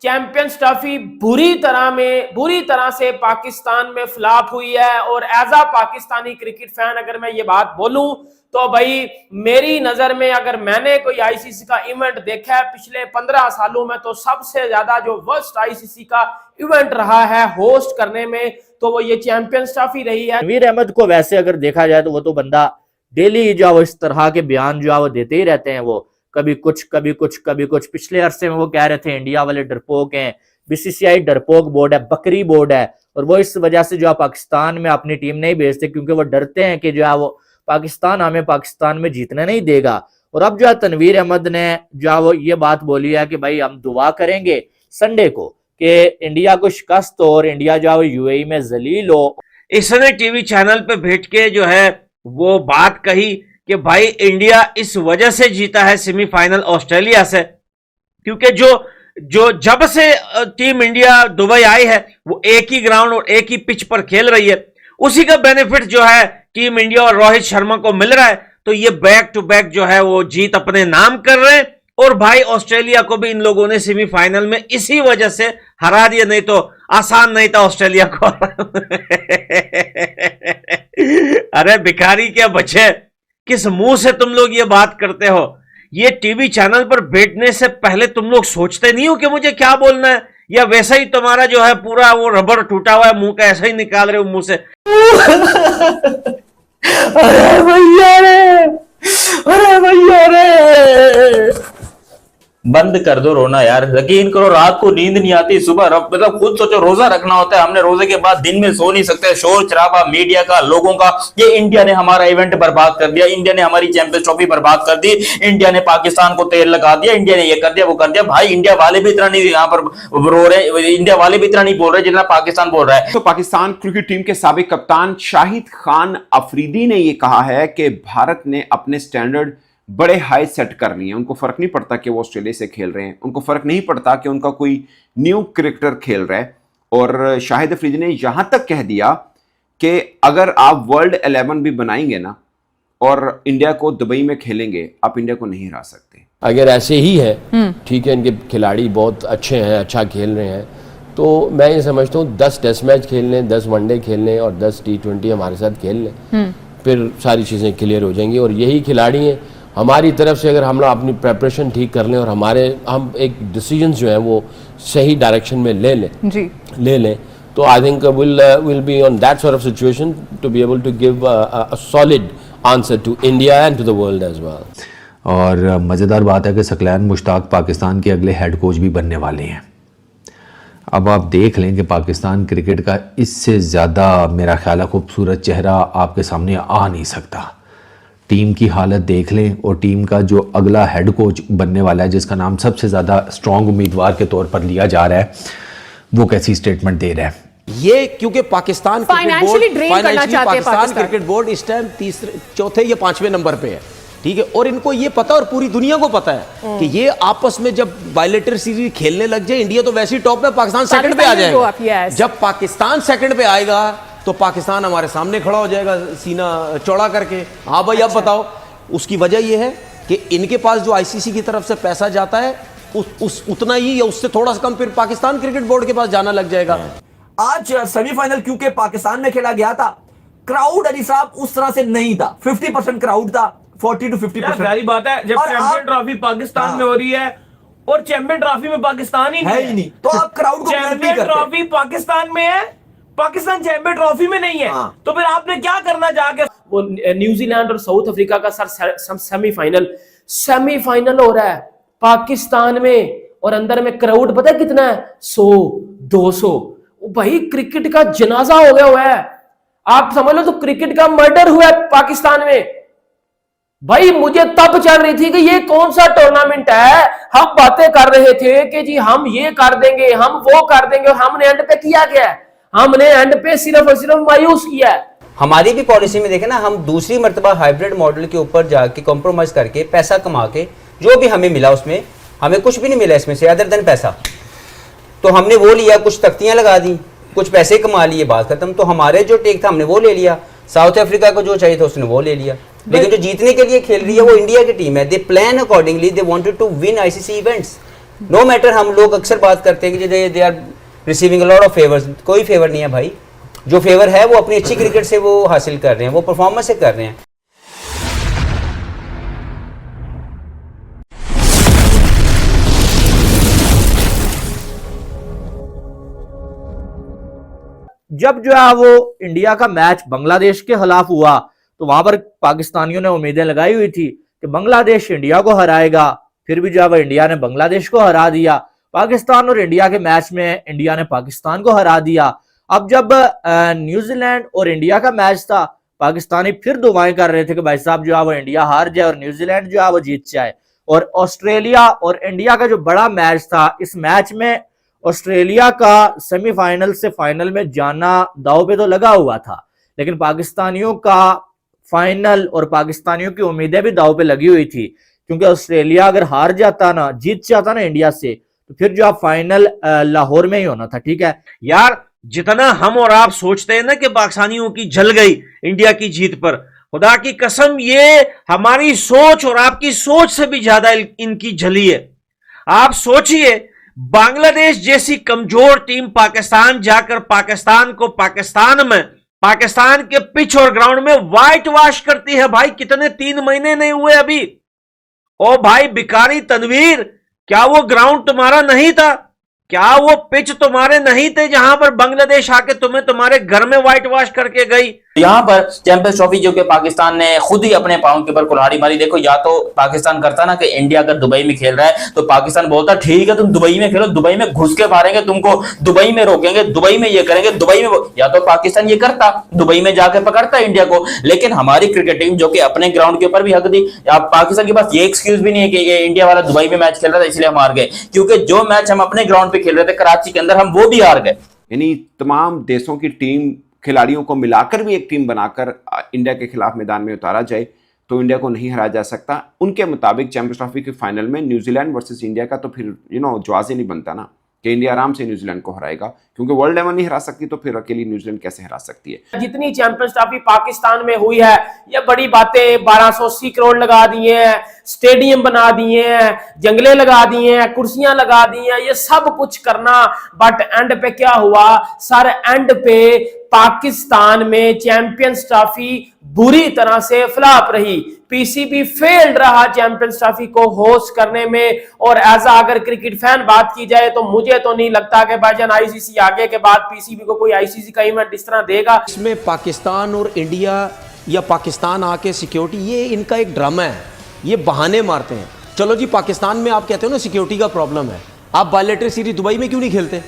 Champions trophy बुरी तरह से पाकिस्तान में फ्लॉप हुई है। और as a Pakistani cricket fan अगर मैं ये बात बोलूं तो भाई मेरी नजर में अगर मैंने कोई आईसीसी का इवेंट देखा है पिछले 15 सालों में तो सबसे ज्यादा जो वर्स्ट आईसीसी का इवेंट रहा है होस्ट करने में तो वो ये चैंपियंस ट्रॉफी रही है। तनवीर अहमद को वैसे अगर देखा जाए तो वो तो बंदा डेली जो है वो इस तरह के बयान जो है वो देते ही रहते हैं। वो कभी कुछ कभी कुछ कभी कुछ। पिछले अरसे में वो कह रहे थे इंडिया वाले डरपोक हैं, बीसीसीआई डरपोक बोर्ड है, बकरी बोर्ड है, और वो इस वजह से जो है पाकिस्तान में अपनी टीम नहीं भेजते क्योंकि वो डरते हैं कि जो है वो पाकिस्तान हमें पाकिस्तान में जीतने नहीं देगा। और अब जो है तनवीर अहमद ने जो है वो ये बात बोली है कि भाई हम दुआ करेंगे संडे को कि इंडिया को शिकस्त हो और इंडिया जो है वो यूएई में जलील हो। इसने टीवी चैनल पे बैठ के जो है वो बात कही कि भाई इंडिया इस वजह से जीता है सेमीफाइनल ऑस्ट्रेलिया से क्योंकि जो जब से टीम इंडिया दुबई आई है वो एक ही ग्राउंड और एक ही पिच पर खेल रही है, उसी का बेनिफिट जो है टीम इंडिया और रोहित शर्मा को मिल रहा है। तो ये बैक टू बैक जो है वो जीत अपने नाम कर रहे हैं। और भाई ऑस्ट्रेलिया को भी इन लोगों ने सेमीफाइनल में इसी वजह से हरा दिया, नहीं तो आसान नहीं था ऑस्ट्रेलिया को। अरे भिखारी क्या बचे, किस मुंह से तुम लोग ये बात करते हो? ये टीवी चैनल पर बैठने से पहले तुम लोग सोचते नहीं हो कि मुझे क्या बोलना है, या वैसा ही तुम्हारा जो है पूरा वो रबर टूटा हुआ है मुंह का ऐसा ही निकाल रहे हो मुंह से? अरे भैया रे, अरे भैया रे, बंद कर दो रोना यार। यकीन करो रात को नींद नहीं आती, सुबह मतलब खुद सोचो रोजा रखना होता है हमने, रोजे के बाद दिन में सो नहीं सकते। शोर शराबा मीडिया का, लोगों का, ये इंडिया ने हमारा इवेंट बर्बाद कर दिया, इंडिया ने हमारी चैंपियंस ट्रॉफी बर्बाद कर दी, इंडिया ने पाकिस्तान को तेल लगा दिया, इंडिया ने ये कर दिया वो कर दिया। भाई इंडिया वाले भी इतना नहीं यहाँ पर रो रहे, इंडिया वाले भी इतना नहीं बोल रहे जितना पाकिस्तान बोल रहा है। तो पाकिस्तान क्रिकेट टीम के साबिक कप्तान शाहिद खान अफरीदी ने यह कहा है कि भारत ने अपने स्टैंडर्ड बड़े हाई सेट कर लिए हैं। उनको फर्क नहीं पड़ता कि वो ऑस्ट्रेलिया से खेल रहे हैं, उनको फर्क नहीं पड़ता कि उनका कोई न्यू क्रिकेटर खेल रहा है। और शाहिद अफरीदी ने यहां तक कह दिया कि अगर आप वर्ल्ड 11 भी बनाएंगे ना और इंडिया को दुबई में खेलेंगे, आप इंडिया को नहीं हरा सकते। अगर ऐसे ही है ठीक है, इनके खिलाड़ी बहुत अच्छे हैं, अच्छा खेल रहे हैं, तो मैं ये समझता हूँ 10 टेस्ट मैच खेल लें, 10 वनडे खेल लें और 10 T20 हमारे साथ खेल लें, फिर सारी चीज़ें क्लियर हो जाएंगी। और यही खिलाड़ी हैं, हमारी तरफ से अगर हम लोग अपनी प्रेपरेशन ठीक कर लें और हम एक डिसीजन जो है वो सही डायरेक्शन में ले लें तो I think will be on that sort of situation to be able to give a solid answer to India and to the world as well. और मज़ेदार बात है कि सकलैन मुश्ताक पाकिस्तान के अगले हेड कोच भी बनने वाले हैं। अब आप देख लें कि पाकिस्तान क्रिकेट का इससे ज़्यादा मेरा ख्याल है खूबसूरत चेहरा आपके सामने आ नहीं सकता। टीम की हालत देख लें और टीम का जो अगला हेड कोच बनने वाला है जिसका नाम सबसे ज़्यादा स्ट्रॉन्ग उम्मीदवार के तौर पर लिया जा रहा है, वो कैसी स्टेटमेंट दे रहा है। ये क्योंकि पाकिस्तान क्रिकेट बोर्ड इस टाइम चौथे या 5वें नंबर पे है, ठीक है, और इनको ये पता और पूरी दुनिया को पता है कि ये आपस में जब बायलेटरल सीरीज खेलने लग जाए, इंडिया तो वैसे ही टॉप पे, पाकिस्तान सेकंड पे आ जाएगा। जब पाकिस्तान सेकंड पे आएगा तो पाकिस्तान हमारे सामने खड़ा हो जाएगा सीना चौड़ा करके। हाँ भाई अब बताओ, उसकी वजह यह है कि इनके पास जो आईसीसी की तरफ से पैसा जाता है उतना ही या उससे थोड़ा सा कम फिर पाकिस्तान क्रिकेट बोर्ड के पास जाना लग जाएगा। आज सेमीफाइनल क्योंकि पाकिस्तान में खेला गया था, क्राउड अली साहब उस तरह से नहीं था, 50% क्राउड था, 40 to 50%। सारी बात है जब चैंपियन ट्रॉफी पाकिस्तान में हो रही है और चैंपियन ट्रॉफी में पाकिस्तान ही नहीं, तो आप क्राउड को चैंपियन ट्रॉफी पाकिस्तान में है, पाकिस्तान चैंपियन ट्रॉफी में नहीं है, तो फिर आपने क्या करना जाके? वो न्यूजीलैंड और साउथ अफ्रीका का सर सेमीफाइनल हो रहा है पाकिस्तान में और अंदर में क्राउड पता है कितना है? 100-200। भाई क्रिकेट का जनाजा हो गया हुआ है, आप समझ लो। तो क्रिकेट का मर्डर हुआ है पाकिस्तान में। भाई मुझे तब चल रही थी कि ये कौन सा टूर्नामेंट है, हम बातें कर रहे थे कि जी हम ये कर देंगे, हम वो कर देंगे, और हमने एंड पे किया गया है, हमने एंड पे सिर्फ और सिर्फ मायूस किया है। हमारी भी पॉलिसी में देखें ना, हम दूसरी मर्तबा हाइब्रिड मॉडल के ऊपर जाके कॉम्प्रोमाइज करके पैसा कमा के जो भी हमें मिला उसमें हमें कुछ भी नहीं मिला इसमें से अदर देन पैसा, तो हमने वो लिया, कुछ तख्तियां लगा दी, कुछ पैसे कमा लिए, बात खत्म। तो हमारे जो टेक था हमने वो ले लिया, साउथ अफ्रीका को जो चाहिए था उसने वो ले लिया, लेकिन जो जीतने के लिए खेल रही है वो इंडिया की टीम है। They plan accordingly, they wanted to win ICC events. No matter, हम लोग अक्सर बात करते हैं कि they are receiving a lot of favours. कोई फेवर नहीं है भाई, जो फेवर है वो अपनी अच्छी क्रिकेट से वो हासिल कर रहे हैं, वो परफॉर्मेंस से कर रहे हैं। जब जो है वो इंडिया का मैच बांग्लादेश के खिलाफ हुआ तो वहां पर पाकिस्तानियों ने उम्मीदें लगाई हुई थी कि बांग्लादेश इंडिया को हराएगा, फिर भी जो है वो इंडिया ने बांग्लादेश को हरा दिया। पाकिस्तान और इंडिया के मैच में इंडिया ने पाकिस्तान को हरा दिया। अब जब न्यूजीलैंड और इंडिया का मैच था, पाकिस्तानी फिर दुआएं कर रहे थे कि भाई साहब जो है वो इंडिया हार जाए और न्यूजीलैंड जो है वो जीत जाए। और ऑस्ट्रेलिया और इंडिया का जो बड़ा मैच था, इस मैच में ऑस्ट्रेलिया का सेमीफाइनल से फाइनल में जाना दांव पे तो लगा हुआ था, लेकिन पाकिस्तानियों का फाइनल और पाकिस्तानियों की उम्मीदें भी दांव पे लगी हुई थी, क्योंकि ऑस्ट्रेलिया अगर हार जाता ना, जीत जाता ना इंडिया से, तो फिर जो आप फाइनल लाहौर में ही होना था। ठीक है यार, जितना हम और आप सोचते हैं ना कि पाकिस्तानियों की जल गई इंडिया की जीत पर, खुदा की कसम ये हमारी सोच और आपकी सोच से भी ज्यादा इनकी जली है। आप सोचिए, बांग्लादेश जैसी कमजोर टीम पाकिस्तान जाकर पाकिस्तान को पाकिस्तान में, पाकिस्तान के पिच और ग्राउंड में व्हाइट वॉश करती है। भाई कितने 3 महीने नहीं हुए अभी। ओ भाई बिकारी तनवीर, क्या वो ग्राउंड तुम्हारा नहीं था? क्या वो पिच तुम्हारे नहीं थे जहां पर बांग्लादेश आके तुम्हें तुम्हारे घर में व्हाइट वॉश करके गई? यहाँ पर चैंपियंस ट्रॉफी जो कि पाकिस्तान ने खुद ही अपने पांव के ऊपर कुल्हाड़ी मारी। देखो, या तो पाकिस्तान करता ना कि इंडिया अगर दुबई में खेल रहा है तो पाकिस्तान बोलता ठीक है तुम दुबई में खेलो, दुबई में घुस के मारेंगे तुमको, दुबई में रोकेंगे, दुबई में ये करेंगे, दुबई में या तो पाकिस्तान ये करता, दुबई में जाकर पकड़ता इंडिया को। लेकिन हमारी क्रिकेट टीम जो कि अपने ग्राउंड के ऊपर भी हक दी, पाकिस्तान के पास ये एक्सक्यूज भी नहीं है कि ये इंडिया वाला दुबई में मैच खेल रहा था इसलिए हम हार गए, क्योंकि जो मैच हम अपने ग्राउंड पे खेल रहे थे कराची के अंदर, हम वो भी हार गए। यानी तमाम देशों की टीम खिलाड़ियों को मिलाकर भी एक टीम बनाकर इंडिया के खिलाफ मैदान में उतारा जाए तो इंडिया को नहीं हराया जा सकता। उनके मुताबिक चैंपियंस ट्रॉफी के फाइनल में न्यूजीलैंड वर्सेस इंडिया का तो फिर जवाब ही नहीं बनता ना कि इंडिया आराम से न्यूजीलैंड को हराएगा, क्योंकि वर्ल्ड लेवल नहीं हरा सकती तो फिर अकेली न्यूजीलैंड कैसे हरा सकती है। जितनी चैंपियंस ट्रॉफी पाकिस्तान में हुई है, ये बड़ी बातें, 1280 करोड़ लगा दिए हैं, स्टेडियम बना दिए हैं, जंगले लगा दिए हैं, कुर्सियां लगा दी हैं, ये सब कुछ करना, बट एंड पे क्या हुआ सर? एंड पे पाकिस्तान में चैंपियंस ट्रॉफी बुरी तरह से फ्लॉप रही। पीसीबी फेल्ड रहा चैंपियंस ट्रॉफी को होस्ट करने में। और एज अगर क्रिकेट फैन बात की जाए तो मुझे तो नहीं लगता कि भाईजान आईसीसी आगे के बाद पीसीबी को कोई आईसीसी का इवेंट इस तरह देगा। इसमें पाकिस्तान और इंडिया या पाकिस्तान आके सिक्योरिटी, ये इनका एक ड्रामा है, ये बहाने मारते हैं। चलो जी, पाकिस्तान में आप कहते हो ना सिक्योरिटी का प्रॉब्लम है, आप बायलैटरल सीरीज दुबई में क्यों नहीं खेलते?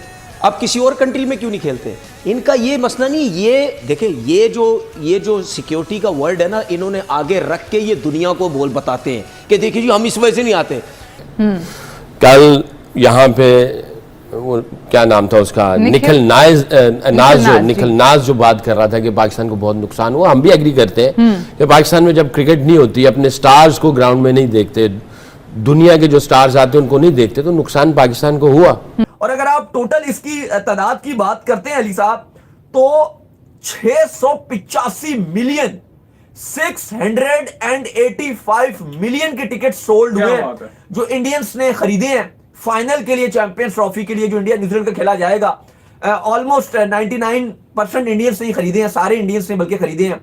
आप किसी और कंट्री में क्यों नहीं खेलते? इनका ये मसला नहीं। ये देखिए, ये जो सिक्योरिटी का वर्ड है ना, इन्होंने आगे रख के ये दुनिया को बोल बताते हैं कि देखिए जी हम इस वजह से नहीं आते। कल यहाँ पे वो क्या नाम था उसका, निखिल नाज जो बात कर रहा था कि पाकिस्तान को बहुत नुकसान हुआ, हम भी एग्री करते हैं कि पाकिस्तान में जब क्रिकेट नहीं होती, अपने स्टार्स को ग्राउंड में नहीं देखते, दुनिया के जो स्टार्स आते हैं उनको नहीं देखते, तो नुकसान पाकिस्तान को हुआ। और अगर आप टोटल इसकी तादाद की बात करते हैं अली साहब, तो 685 मिलियन 685 मिलियन के टिकट सोल्ड हुए जो इंडियंस ने खरीदे हैं फाइनल के लिए, चैंपियंस ट्रॉफी के लिए जो इंडिया न्यूजीलैंड का खेला जाएगा। ऑलमोस्ट 99% इंडियंस ने खरीदे हैं, सारे इंडियंस ने बल्कि खरीदे हैं।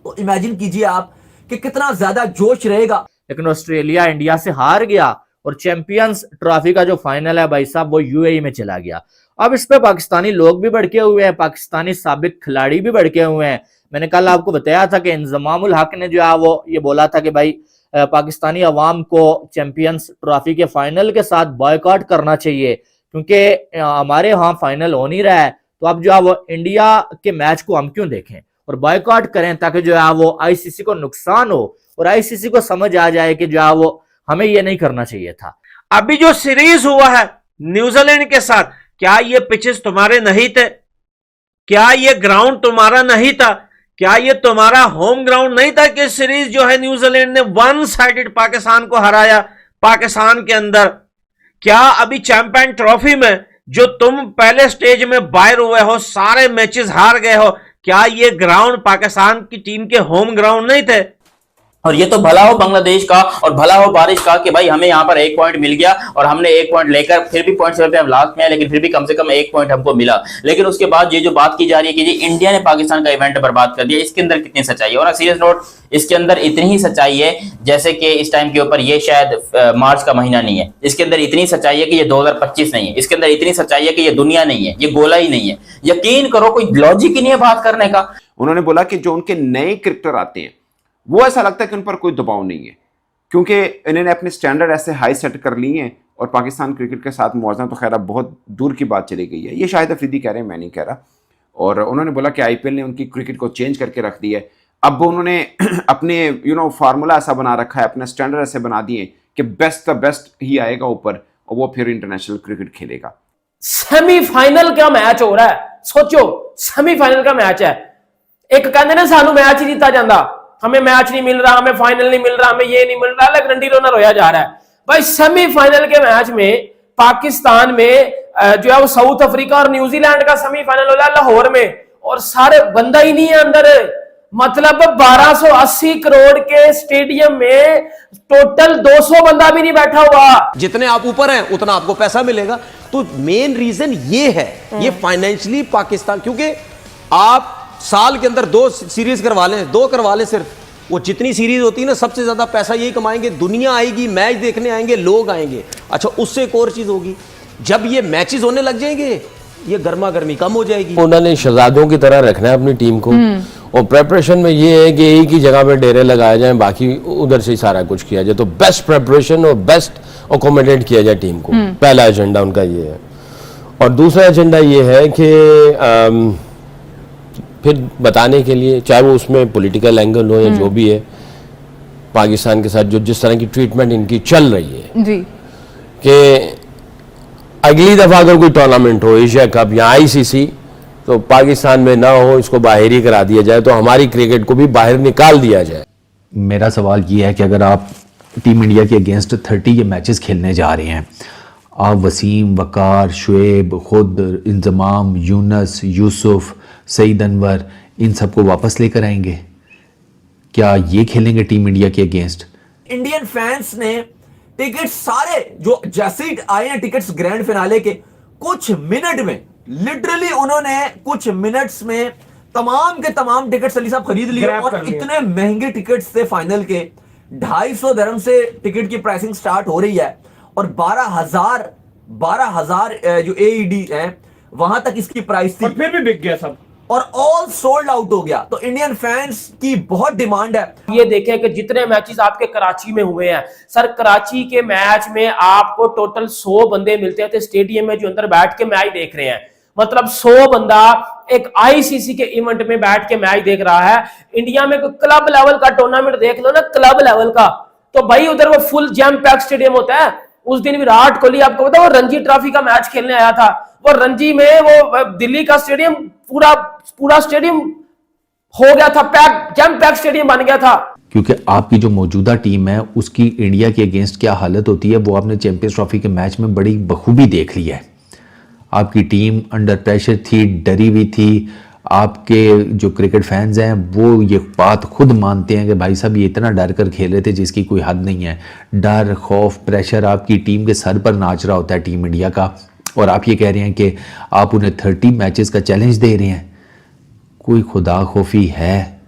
तो इमेजिन कीजिए आप कि कितना ज्यादा जोश रहेगा। लेकिन ऑस्ट्रेलिया इंडिया से हार गया और चैंपियंस ट्रॉफी का जो फाइनल है भाई साहब वो यूएई में चला गया। अब इस पे पाकिस्तानी लोग भी भड़के हुए हैं, पाकिस्तानी साबिक खिलाड़ी भी भड़के हुए हैं। मैंने कल आपको बताया था कि इंजमामुल हक ने जो है वो ये बोला था कि भाई पाकिस्तानी अवाम को चैंपियंस ट्रॉफी के फाइनल के साथ बॉयकॉट करना चाहिए, क्योंकि हमारे यहाँ फाइनल हो नहीं रहा है, तो अब जो है वो इंडिया के मैच को हम क्यों देखें और बॉयकॉट करें, ताकि जो है वो आईसीसी को नुकसान हो और आईसीसी को समझ आ जाए कि जो है वो हमें ये नहीं करना चाहिए था। अभी जो सीरीज हुआ है न्यूजीलैंड के साथ, क्या ये पिचेस तुम्हारे नहीं थे? क्या ये ग्राउंड तुम्हारा नहीं था? क्या ये तुम्हारा होम ग्राउंड नहीं था कि सीरीज जो है न्यूजीलैंड ने वन साइडेड पाकिस्तान को हराया पाकिस्तान के अंदर? क्या अभी चैंपियन ट्रॉफी में जो तुम पहले स्टेज में बाहर हुए हो, सारे मैचेस हार गए हो, क्या ये ग्राउंड पाकिस्तान की टीम के होम ग्राउंड नहीं थे? और ये तो भला हो बांग्लादेश का और भला हो बारिश का कि भाई हमें यहाँ पर 1 पॉइंट मिल गया और हमने 1 पॉइंट लेकर फिर भी पॉइंट पे हम लास्ट में है, लेकिन फिर भी कम से कम 1 पॉइंट हमको मिला। लेकिन उसके बाद ये जो बात की जा रही है कि जी इंडिया ने पाकिस्तान का इवेंट बर्बाद कर दिया, इसके अंदर कितनी सच्चाई है? और सीरियस नोट, इसके अंदर इतनी ही सच्चाई है जैसे कि इस टाइम के ऊपर ये शायद मार्च का महीना नहीं है। इसके अंदर इतनी सच्चाई है कि ये 2025 नहीं है। इसके अंदर इतनी सच्चाई है कि ये दुनिया नहीं है, ये गोला ही नहीं है। यकीन करो कोई लॉजिक ही नहीं है बात करने का। उन्होंने बोला कि जो उनके नए क्रिकेटर आते हैं वो ऐसा लगता है कि उन पर कोई दबाव नहीं है, क्योंकि इन्होंने अपने स्टैंडर्ड ऐसे हाई सेट कर लिए हैं और पाकिस्तान क्रिकेट के साथ मुआवजा तो खैर अब बहुत दूर की बात चली गई है। ये शाहिद अफरीदी कह रहे हैं, मैं नहीं कह रहा। और उन्होंने बोला कि आईपीएल ने उनकी क्रिकेट को चेंज करके रख दिया है। अब उन्होंने अपने फार्मूला ऐसा बना रखा है, अपने स्टैंडर्ड ऐसे बना दिए कि बेस्ट का बेस्ट ही आएगा ऊपर और वो फिर इंटरनेशनल क्रिकेट खेलेगा। सेमीफाइनल का मैच हो रहा है, सोचो सेमीफाइनल का मैच है। एक कहते ना सानू मैच ही जीता जाता, हमें मैच नहीं मिल रहा, हमें फाइनल नहीं मिल रहा, हमें ये नहीं मिल रहा, अलग रंडी रोना रोया जा रहा है। भाई सेमीफाइनल के मैच में पाकिस्तान में जो है वो साउथ अफ्रीका और न्यूजीलैंड का सेमीफाइनल हो रहा है लाहौर में, और सारे बंदा ही नहीं है अंदर। मतलब 1280 करोड़ के स्टेडियम में टोटल 200 बंदा भी नहीं बैठा हुआ। जितने आप ऊपर हैं उतना आपको पैसा मिलेगा। तो मेन रीजन ये है, ये फाइनेंशियली पाकिस्तान, क्योंकि आप साल के अंदर 2 सीरीज करवा लें, 2 करवा लें सिर्फ, वो जितनी सीरीज होती है ना सबसे ज्यादा पैसा यही कमाएंगे। दुनिया आएगी, मैच देखने आएंगे, लोग आएंगे। अच्छा, उससे एक और चीज होगी, जब ये मैचेस होने लग जाएंगे ये गर्मा गर्मी कम हो जाएगी। उन्होंने शहजादों की तरह रखना है अपनी टीम को, और प्रेपरेशन में ये है कि एक ही जगह पे डेरे लगाए जाएं, बाकी उधर से ही सारा कुछ किया जाए। तो बेस्ट प्रेपरेशन और बेस्ट अकोमोडेट किया जाए टीम को, पहला एजेंडा उनका ये है। और दूसरा एजेंडा ये है कि फिर बताने के लिए, चाहे वो उसमें पॉलिटिकल एंगल हो या जो भी है, पाकिस्तान के साथ जो जिस तरह की ट्रीटमेंट इनकी चल रही है जी, कि अगली दफा अगर कोई टूर्नामेंट हो, एशिया कप या आईसीसी, तो पाकिस्तान में ना हो, इसको बाहर ही करा दिया जाए, तो हमारी क्रिकेट को भी बाहर निकाल दिया जाए। मेरा सवाल ये है कि अगर आप टीम इंडिया के अगेंस्ट 30 ये मैचेस खेलने जा रहे हैं, आप वसीम, वकार, शुएब, खुद, इंजमाम, यूनस, यूसुफ, सईद अनवर, इन सबको वापस लेकर आएंगे? क्या ये खेलेंगे टीम इंडिया के अगेंस्ट? इंडियन फैंस ने टिकट सारे जो जैसे ही आए हैं टिकट्स ग्रैंड फिनाले के, कुछ मिनट में, लिटरली उन्होंने कुछ मिनट्स में तमाम के तमाम टिकट्स अली साहब खरीद लिए। और इतने महंगे टिकट्स थे फाइनल के, 250 दिरहम से टिकट की प्राइसिंग स्टार्ट हो रही है और 12,000 जो एईडी है वहां तक इसकी प्राइस थी, और फिर भी बिक गया सब और ऑल सोल्ड आउट हो गया। तो इंडियन फैंस की बहुत डिमांड है। ये देखें कि जितने मैचेस आपके कराची में हुए हैं सर, कराची के मैच में आपको टोटल 100 बंदे मिलते थे स्टेडियम में जो अंदर बैठ के मैच देख रहे हैं। मतलब 100 बंदा एक आईसीसी के इवेंट में बैठ के मैच देख रहा है। इंडिया में क्लब लेवल का टूर्नामेंट देख लो ना, क्लब लेवल का, तो भाई उधर वो फुल जैम पैक स्टेडियम होता है। उस दिन विराट कोहली, आपको पता, वो रणजी ट्रॉफी का मैच खेलने आया था, वो रणजी में वो दिल्ली का स्टेडियम पूरा स्टेडियम हो गया था, पैक, जैम पैक स्टेडियम बन गया था। क्योंकि आपकी जो मौजूदा टीम है उसकी इंडिया के अगेंस्ट क्या हालत होती है वो आपने चैंपियंस ट्रॉफी के मैच में बड़ी बखूबी देख लिया है। आपकी टीम अंडर प्रेशर थी, डरी हुई थी। आपके जो क्रिकेट फैंस हैं वो ये बात खुद मानते हैं कि भाई साहब ये इतना डर कर खेल रहे थे जिसकी कोई हद नहीं है। डर, खौफ, प्रेशर आपकी टीम के सर पर नाच रहा होता है टीम इंडिया का, और आप ये कह रहे हैं कि आप उन्हें 30 मैचेस का चैलेंज दे रहे हैं। कोई खुदा खौफी है?